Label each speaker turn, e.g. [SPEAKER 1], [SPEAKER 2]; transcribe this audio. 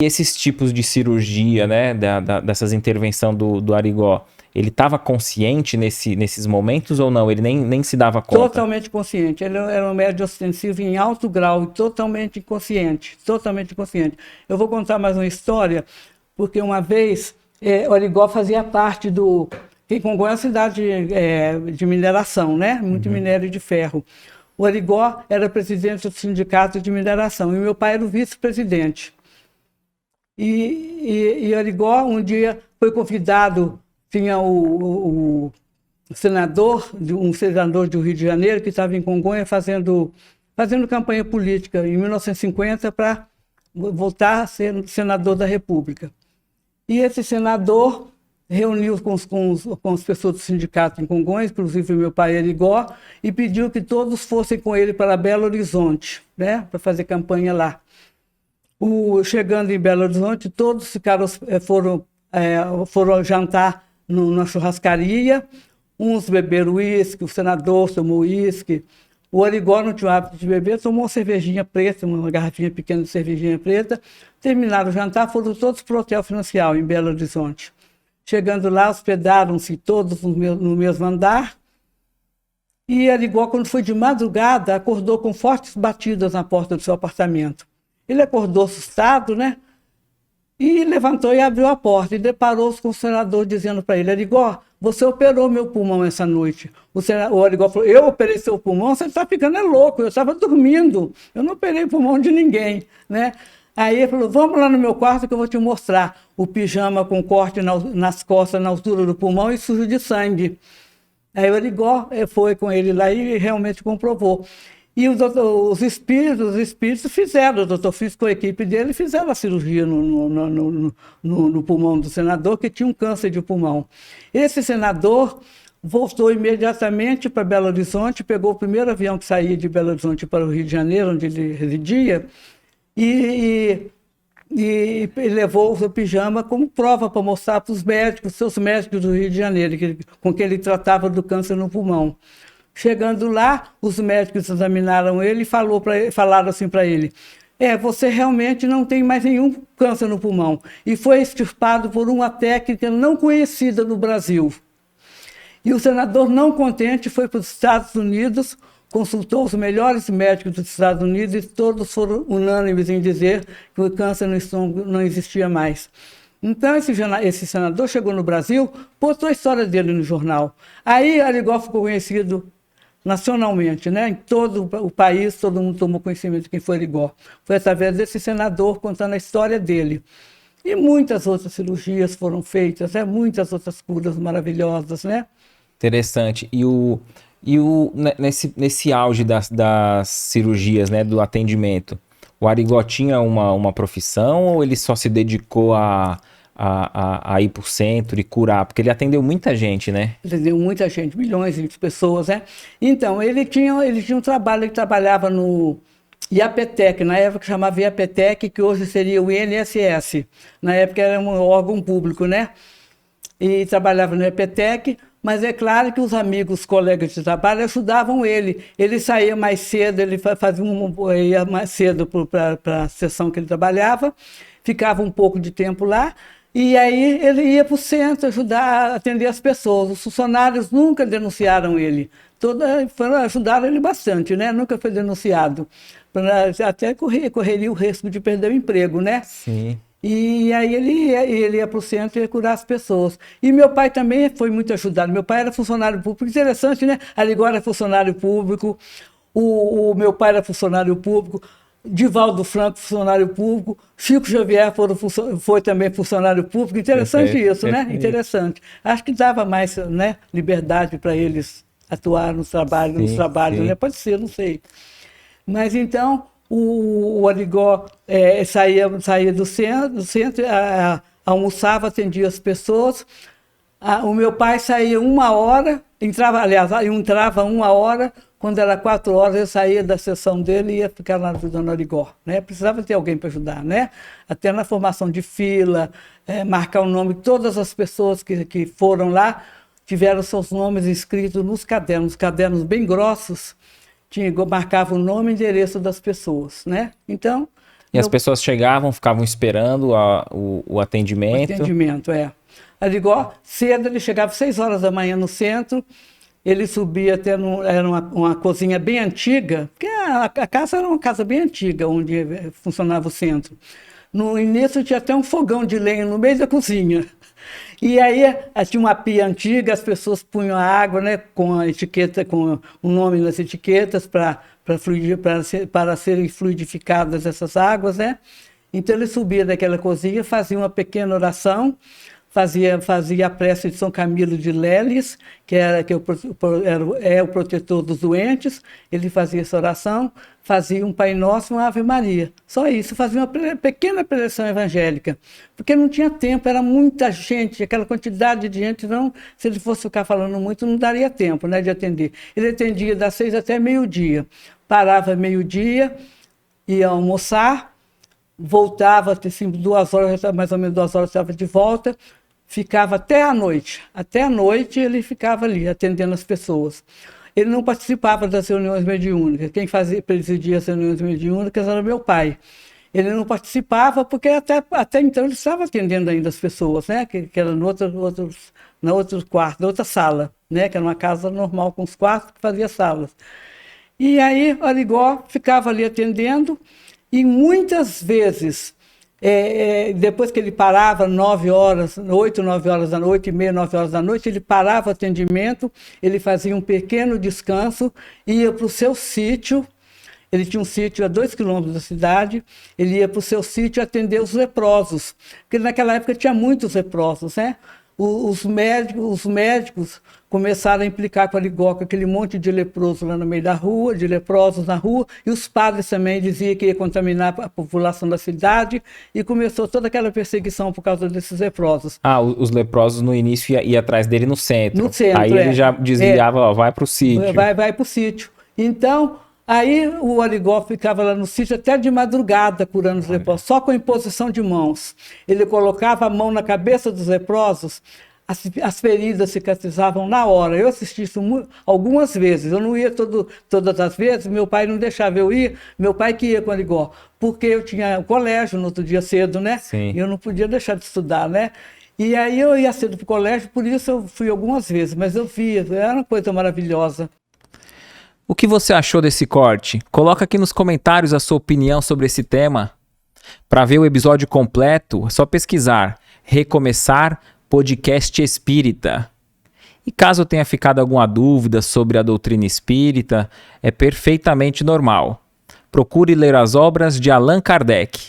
[SPEAKER 1] E esses tipos de cirurgia, né, dessas intervenções do Arigó, ele estava consciente nesses momentos ou não? Ele nem se dava conta?
[SPEAKER 2] Totalmente consciente. Ele era um médium ostensivo em alto grau e totalmente inconsciente. Totalmente inconsciente. Eu vou contar mais uma história, porque uma vez o Arigó fazia parte do... Em Congonhas é uma cidade de mineração, né? Muito minério de ferro. O Arigó era presidente do sindicato de mineração e meu pai era o vice-presidente. E Arigó um dia foi convidado, tinha um senador do Rio de Janeiro que estava em Congonhas fazendo campanha política em 1950 para voltar a ser senador da República. E esse senador reuniu com as pessoas do sindicato em Congonhas, inclusive meu pai Arigó, e pediu que todos fossem com ele para Belo Horizonte, né, para fazer campanha lá. Chegando em Belo Horizonte, todos foram jantar na churrascaria, uns beberam uísque, o senador tomou uísque, o Arigó não tinha o hábito de beber, tomou uma cervejinha preta, uma garrafinha pequena de cervejinha preta, terminaram o jantar, foram todos para o Hotel Financial, em Belo Horizonte. Chegando lá, hospedaram-se todos no mesmo andar, e Arigó, quando foi de madrugada, acordou com fortes batidas na porta do seu apartamento. Ele acordou assustado, né? E levantou e abriu a porta e deparou-se com o senador dizendo para ele: Arigó, você operou meu pulmão essa noite. O Arigó falou: eu operei seu pulmão? Você está ficando louco, eu estava dormindo, eu não operei o pulmão de ninguém, né? Aí ele falou: vamos lá no meu quarto que eu vou te mostrar o pijama com corte nas costas, na altura do pulmão e sujo de sangue. Aí o Arigó foi com ele lá e realmente comprovou. E os espíritos fizeram, o doutor Fis com a equipe dele, fizeram a cirurgia no pulmão do senador, que tinha um câncer de pulmão. Esse senador voltou imediatamente para Belo Horizonte, pegou o primeiro avião que saía de Belo Horizonte para o Rio de Janeiro, onde ele residia, e levou o seu pijama como prova para mostrar para os médicos, seus médicos do Rio de Janeiro, com quem ele tratava do câncer no pulmão. Chegando lá, os médicos examinaram ele e falaram assim para ele: você realmente não tem mais nenhum câncer no pulmão. E foi extirpado por uma técnica não conhecida no Brasil. E o senador, não contente, foi para os Estados Unidos, consultou os melhores médicos dos Estados Unidos e todos foram unânimes em dizer que o câncer no estômago não existia mais. Então, esse senador chegou no Brasil, postou a história dele no jornal. Aí, Arigó ficou conhecido nacionalmente, né? Em todo o país, todo mundo tomou conhecimento de quem foi Arigó. Foi através desse senador contando a história dele. E muitas outras cirurgias foram feitas, muitas outras curas maravilhosas, né?
[SPEAKER 1] Interessante. Nesse auge das cirurgias, né, do atendimento, o Arigó tinha uma profissão ou ele só se dedicou a ir para o centro e curar? Porque ele atendeu muita gente, né?
[SPEAKER 2] Atendeu muita gente, milhões de pessoas, né? Então, ele tinha um trabalho, ele trabalhava no IAPTEC, na época chamava IAPTEC, que hoje seria o INSS. Na época era um órgão público, né? E trabalhava no IAPTEC, mas é claro que os amigos, os colegas de trabalho ajudavam ele. Ele saía mais cedo, ia mais cedo para a sessão que ele trabalhava, ficava um pouco de tempo lá, e aí ele ia para o centro ajudar a atender as pessoas. Os funcionários nunca denunciaram ele. Ajudaram ele bastante, né? Nunca foi denunciado. Até correria o risco de perder o emprego, né?
[SPEAKER 1] Sim.
[SPEAKER 2] E aí ele ia para o centro e ia curar as pessoas. E meu pai também foi muito ajudado. Meu pai era funcionário público. Interessante, né? Arigó era funcionário público. O meu pai era funcionário público. Divaldo Franco, funcionário público, Chico Xavier foi também funcionário público. Interessante isso, né? Interessante. Acho que dava mais, né, liberdade para eles atuar nos trabalhos, né? Pode ser, não sei. Mas então, o Arigó saía do centro, almoçava, atendia as pessoas. O meu pai saía 1h, entrava 1h, quando era 4h, eu saía da sessão dele e ia ficar lá ajudando o Arigó, né? Precisava ter alguém para ajudar, né? Até na formação de fila, marcar o nome de todas as pessoas que foram lá, tiveram seus nomes escritos nos cadernos bem grossos, marcava o nome e endereço das pessoas, né? Então,
[SPEAKER 1] E as pessoas chegavam, ficavam esperando o atendimento?
[SPEAKER 2] O atendimento, é. Arigó, cedo, ele chegava às 6 horas da manhã no centro, ele subia até, era uma cozinha bem antiga, porque a casa era uma casa bem antiga, onde funcionava o centro. No início tinha até um fogão de lenha no meio da cozinha. E aí tinha uma pia antiga, as pessoas punham a água, né, com a etiqueta, com o nome nas etiquetas para serem fluidificadas essas águas, né? Então ele subia daquela cozinha, fazia uma pequena oração, fazia a prece de São Camilo de Leles, que é o protetor dos doentes. Ele fazia essa oração, fazia um Pai Nosso e uma Ave Maria. Só isso, fazia uma pequena preleção evangélica, porque não tinha tempo, era muita gente, aquela quantidade de gente, não, se ele fosse ficar falando muito, não daria tempo, né, de atender. Ele atendia das 6 até meio-dia, parava meio-dia, ia almoçar, voltava, assim, 2 horas, mais ou menos 2 horas, estava de volta, ficava até a noite. Até a noite ele ficava ali, atendendo as pessoas. Ele não participava das reuniões mediúnicas. Quem presidia as reuniões mediúnicas era meu pai. Ele não participava porque até então ele estava atendendo ainda as pessoas, né? Que era no outro quarto, na outra sala, né? Que era uma casa normal com os quartos que fazia salas. E aí o Arigó ficava ali atendendo e muitas vezes, depois que ele parava 9 horas, 8, 9 horas da noite, 8h30, 9 horas da noite, ele parava o atendimento, ele fazia um pequeno descanso, ia para o seu sítio. Ele tinha um sítio a 2 quilômetros da cidade, ele ia para o seu sítio atender os leprosos, porque naquela época tinha muitos leprosos, né? Os médicos começaram a implicar com a Arigó, com aquele monte de leproso lá no meio da rua, de leprosos na rua, e os padres também diziam que ia contaminar a população da cidade, e começou toda aquela perseguição por causa desses leprosos.
[SPEAKER 1] Ah, os leprosos no início iam atrás dele no centro.
[SPEAKER 2] No centro,
[SPEAKER 1] aí ele já desviava, ó, vai para o sítio.
[SPEAKER 2] Vai para o sítio. Então, aí o Arigó ficava lá no sítio até de madrugada curando os leprosos, só com imposição de mãos. Ele colocava a mão na cabeça dos leprosos, as feridas cicatrizavam na hora. Eu assisti isso algumas vezes, eu não ia todas as vezes, meu pai não deixava eu ir, meu pai que ia com o Arigó, porque eu tinha o colégio no outro dia cedo, né?
[SPEAKER 1] Sim.
[SPEAKER 2] E eu não podia deixar de estudar, né? E aí eu ia cedo para o colégio, por isso eu fui algumas vezes, mas eu via, era uma coisa maravilhosa.
[SPEAKER 1] O que você achou desse corte? Coloca aqui nos comentários a sua opinião sobre esse tema. Para ver o episódio completo, é só pesquisar Recomeçar Podcast Espírita. E caso tenha ficado alguma dúvida sobre a doutrina espírita, é perfeitamente normal. Procure ler as obras de Allan Kardec.